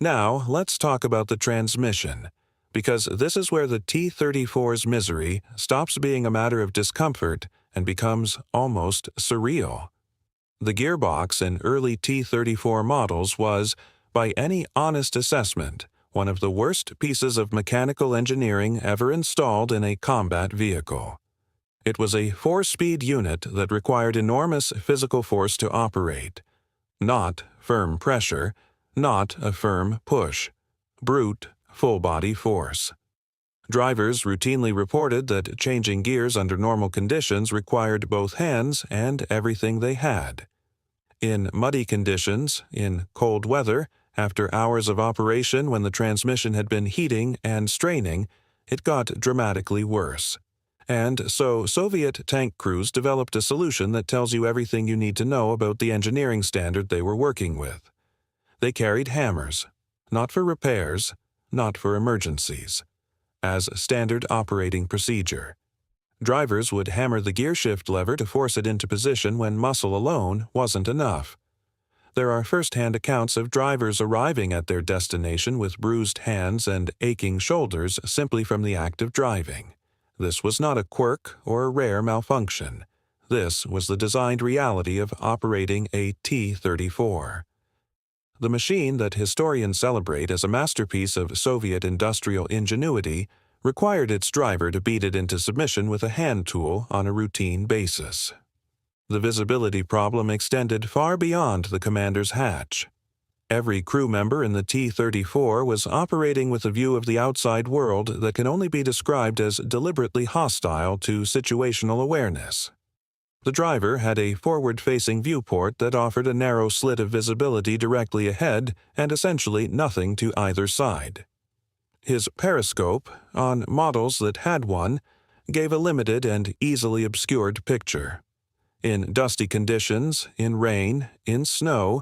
Now, let's talk about the transmission, because this is where the T-34's misery stops being a matter of discomfort and becomes almost surreal. The gearbox in early T-34 models was, by any honest assessment, one of the worst pieces of mechanical engineering ever installed in a combat vehicle. It was a 4-speed unit that required enormous physical force to operate. Not firm pressure, not a firm push. Brute, full-body force. Drivers routinely reported that changing gears under normal conditions required both hands and everything they had. In muddy conditions, in cold weather, after hours of operation when the transmission had been heating and straining, it got dramatically worse. And so Soviet tank crews developed a solution that tells you everything you need to know about the engineering standard they were working with. They carried hammers, not for repairs, not for emergencies, as standard operating procedure. Drivers would hammer the gear shift lever to force it into position when muscle alone wasn't enough. There are first-hand accounts of drivers arriving at their destination with bruised hands and aching shoulders simply from the act of driving. This was not a quirk or a rare malfunction. This was the designed reality of operating a T-34. The machine that historians celebrate as a masterpiece of Soviet industrial ingenuity required its driver to beat it into submission with a hand tool on a routine basis. The visibility problem extended far beyond the commander's hatch. Every crew member in the T-34 was operating with a view of the outside world that can only be described as deliberately hostile to situational awareness. The driver had a forward-facing viewport that offered a narrow slit of visibility directly ahead and essentially nothing to either side. His periscope, on models that had one, gave a limited and easily obscured picture. In dusty conditions, in rain, in snow,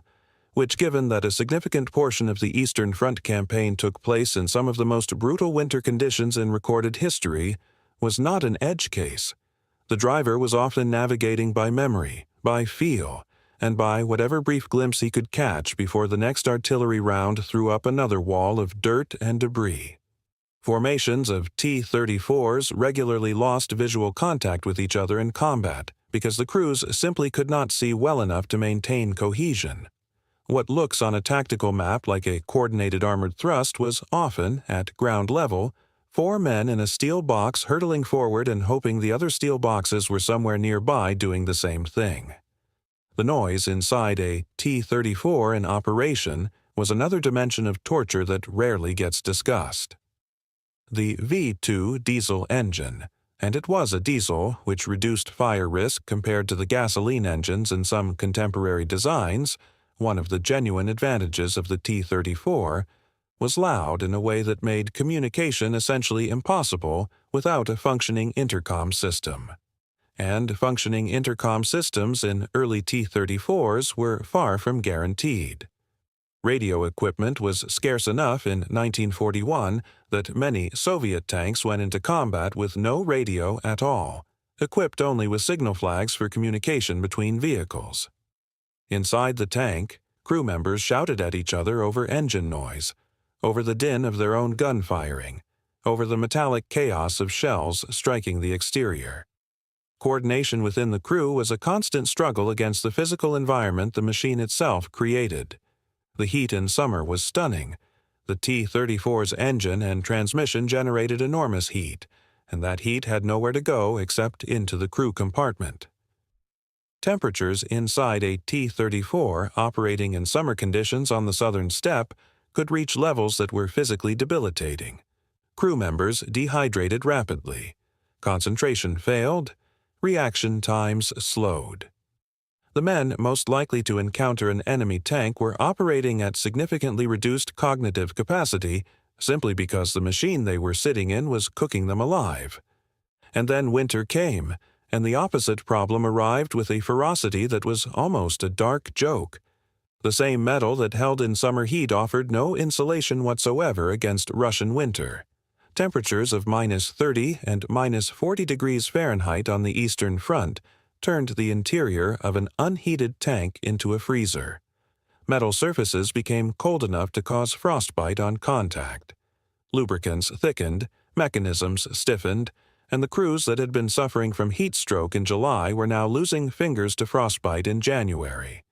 which, given that a significant portion of the Eastern Front campaign took place in some of the most brutal winter conditions in recorded history, was not an edge case. The driver was often navigating by memory, by feel, and by whatever brief glimpse he could catch before the next artillery round threw up another wall of dirt and debris. Formations of T-34s regularly lost visual contact with each other in combat because the crews simply could not see well enough to maintain cohesion. What looks on a tactical map like a coordinated armored thrust was often, at ground level, 4 men in a steel box hurtling forward and hoping the other steel boxes were somewhere nearby doing the same thing. The noise inside a T-34 in operation was another dimension of torture that rarely gets discussed. The V2 diesel engine, and it was a diesel, which reduced fire risk compared to the gasoline engines in some contemporary designs, one of the genuine advantages of the T-34, was loud in a way that made communication essentially impossible without a functioning intercom system. And functioning intercom systems in early T-34s were far from guaranteed. Radio equipment was scarce enough in 1941 that many Soviet tanks went into combat with no radio at all, equipped only with signal flags for communication between vehicles. Inside the tank, crew members shouted at each other over engine noise, over the din of their own gun firing, over the metallic chaos of shells striking the exterior. Coordination within the crew was a constant struggle against the physical environment the machine itself created. The heat in summer was stunning. The T-34's engine and transmission generated enormous heat, and that heat had nowhere to go except into the crew compartment. Temperatures inside a T-34 operating in summer conditions on the southern steppe could reach levels that were physically debilitating. Crew members dehydrated rapidly. Concentration failed. Reaction times slowed. The men most likely to encounter an enemy tank were operating at significantly reduced cognitive capacity simply because the machine they were sitting in was cooking them alive. And then winter came, and the opposite problem arrived with a ferocity that was almost a dark joke. The same metal that held in summer heat offered no insulation whatsoever against Russian winter. Temperatures of -30 and -40 degrees Fahrenheit on the Eastern Front turned the interior of an unheated tank into a freezer. Metal surfaces became cold enough to cause frostbite on contact. Lubricants thickened, mechanisms stiffened, and the crews that had been suffering from heat stroke in July were now losing fingers to frostbite in January.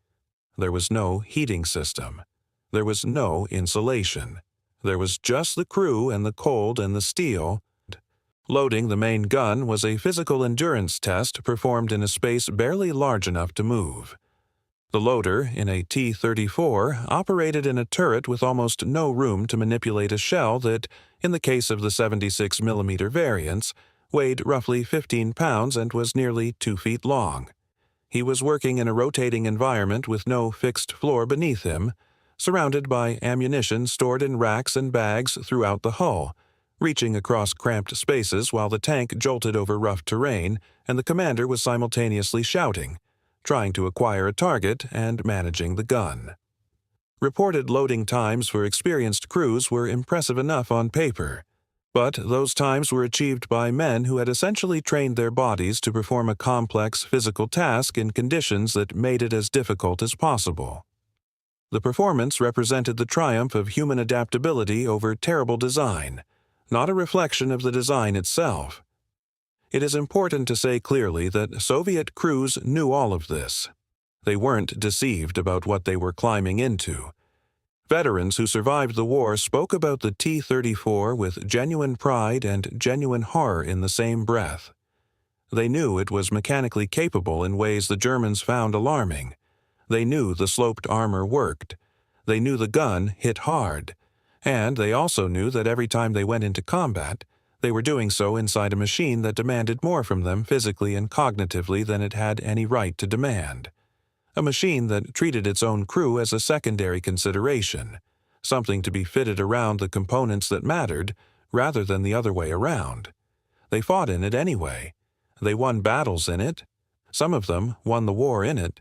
There was no heating system. There was no insulation. There was just the crew and the cold and the steel. Loading the main gun was a physical endurance test performed in a space barely large enough to move. The loader, in a T-34, operated in a turret with almost no room to manipulate a shell that, in the case of the 76mm variants, weighed roughly 15 pounds and was nearly 2 feet long. He was working in a rotating environment with no fixed floor beneath him, surrounded by ammunition stored in racks and bags throughout the hull, reaching across cramped spaces while the tank jolted over rough terrain and the commander was simultaneously shouting, trying to acquire a target and managing the gun. Reported loading times for experienced crews were impressive enough on paper, but those times were achieved by men who had essentially trained their bodies to perform a complex physical task in conditions that made it as difficult as possible. The performance represented the triumph of human adaptability over terrible design, not a reflection of the design itself. It is important to say clearly that Soviet crews knew all of this. They weren't deceived about what they were climbing into. Veterans who survived the war spoke about the T-34 with genuine pride and genuine horror in the same breath. They knew it was mechanically capable in ways the Germans found alarming. They knew the sloped armor worked. They knew the gun hit hard. And they also knew that every time they went into combat, they were doing so inside a machine that demanded more from them physically and cognitively than it had any right to demand. A machine that treated its own crew as a secondary consideration, something to be fitted around the components that mattered rather than the other way around. They fought in it anyway. They won battles in it. Some of them won the war in it.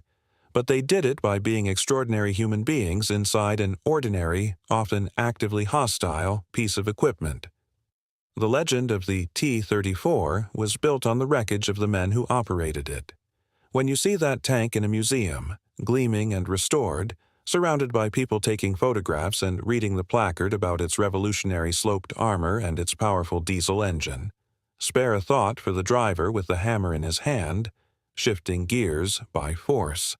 But they did it by being extraordinary human beings inside an ordinary, often actively hostile, piece of equipment. The legend of the T-34 was built on the wreckage of the men who operated it. When you see that tank in a museum, gleaming and restored, surrounded by people taking photographs and reading the placard about its revolutionary sloped armor and its powerful diesel engine, spare a thought for the driver with the hammer in his hand, shifting gears by force.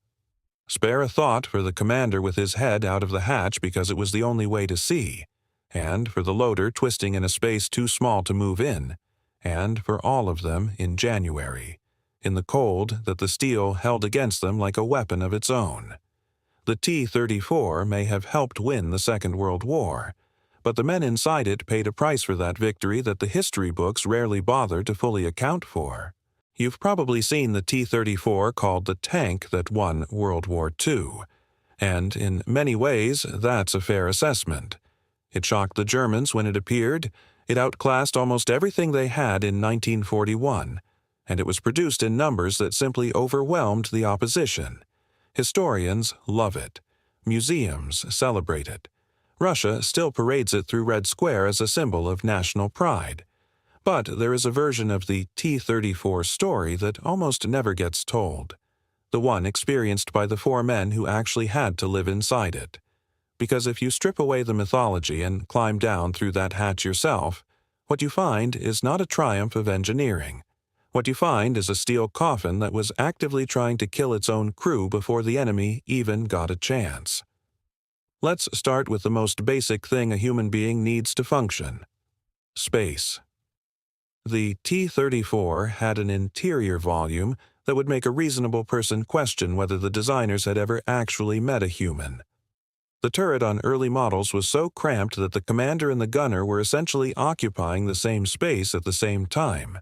Spare a thought for the commander with his head out of the hatch because it was the only way to see, and for the loader twisting in a space too small to move in, and for all of them in January, in the cold that the steel held against them like a weapon of its own. The T-34 may have helped win the Second World War, but the men inside it paid a price for that victory that the history books rarely bother to fully account for. You've probably seen the T-34 called the tank that won World War II, and in many ways that's a fair assessment. It shocked the Germans when it appeared, it outclassed almost everything they had in 1941, and it was produced in numbers that simply overwhelmed the opposition. Historians love it. Museums celebrate it. Russia still parades it through Red Square as a symbol of national pride. But there is a version of the T-34 story that almost never gets told, the one experienced by the 4 men who actually had to live inside it. Because if you strip away the mythology and climb down through that hatch yourself, what you find is not a triumph of engineering. What you find is a steel coffin that was actively trying to kill its own crew before the enemy even got a chance. Let's start with the most basic thing a human being needs to function: space. The T-34 had an interior volume that would make a reasonable person question whether the designers had ever actually met a human. The turret on early models was so cramped that the commander and the gunner were essentially occupying the same space at the same time.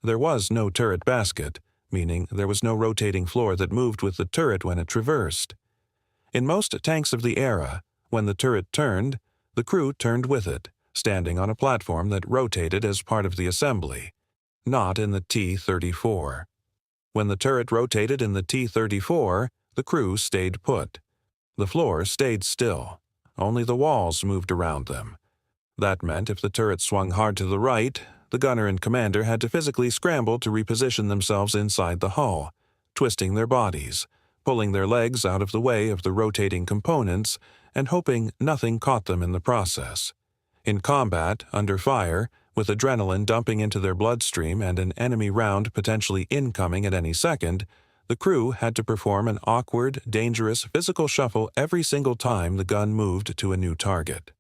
There was no turret basket, meaning there was no rotating floor that moved with the turret when it traversed. In most tanks of the era, when the turret turned, the crew turned with it, standing on a platform that rotated as part of the assembly. Not in the T-34. When the turret rotated in the T-34, the crew stayed put. The floor stayed still. Only the walls moved around them. That meant if the turret swung hard to the right, the gunner and commander had to physically scramble to reposition themselves inside the hull, twisting their bodies, pulling their legs out of the way of the rotating components and hoping nothing caught them in the process. In combat, under fire, with adrenaline dumping into their bloodstream and an enemy round potentially incoming at any second, the crew had to perform an awkward, dangerous physical shuffle every single time the gun moved to a new target.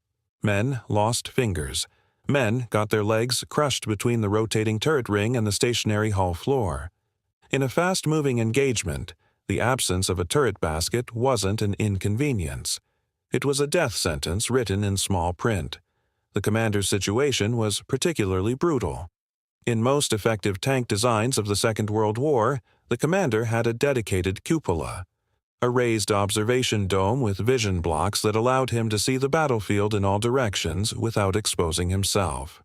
Men lost fingers. Men got their legs crushed between the rotating turret ring and the stationary hull floor. In a fast-moving engagement, the absence of a turret basket wasn't an inconvenience. It was a death sentence written in small print. The commander's situation was particularly brutal. In most effective tank designs of the Second World War, the commander had a dedicated cupola, a raised observation dome with vision blocks that allowed him to see the battlefield in all directions without exposing himself.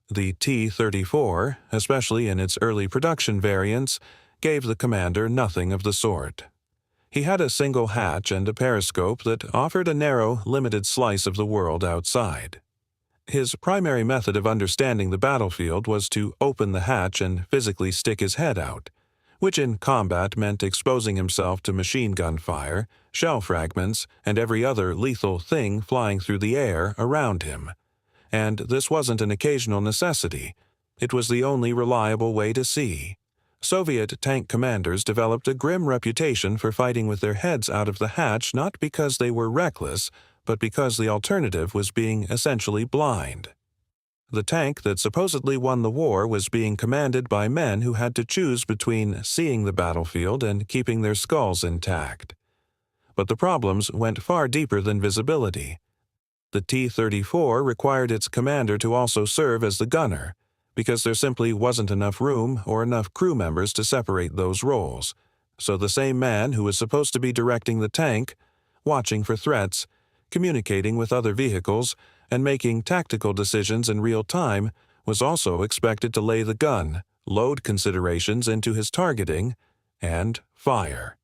The T-34, especially in its early production variants, gave the commander nothing of the sort. He had a single hatch and a periscope that offered a narrow, limited slice of the world outside. His primary method of understanding the battlefield was to open the hatch and physically stick his head out, which in combat meant exposing himself to machine gun fire, shell fragments, and every other lethal thing flying through the air around him. And this wasn't an occasional necessity. It was the only reliable way to see. Soviet tank commanders developed a grim reputation for fighting with their heads out of the hatch not because they were reckless, but because the alternative was being essentially blind. The tank that supposedly won the war was being commanded by men who had to choose between seeing the battlefield and keeping their skulls intact. But the problems went far deeper than visibility. The T-34 required its commander to also serve as the gunner, because there simply wasn't enough room or enough crew members to separate those roles. So the same man who was supposed to be directing the tank, watching for threats, communicating with other vehicles, and making tactical decisions in real time was also expected to lay the gun, load considerations into his targeting, and fire.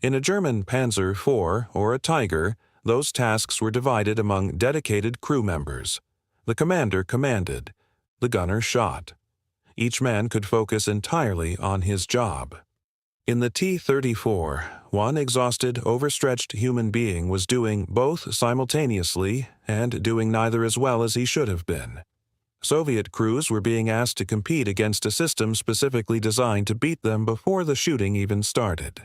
In a German Panzer IV or a Tiger, those tasks were divided among dedicated crew members. The commander commanded. The gunner shot. Each man could focus entirely on his job. In the T-34, one exhausted, overstretched human being was doing both simultaneously and doing neither as well as he should have been. Soviet crews were being asked to compete against a system specifically designed to beat them before the shooting even started.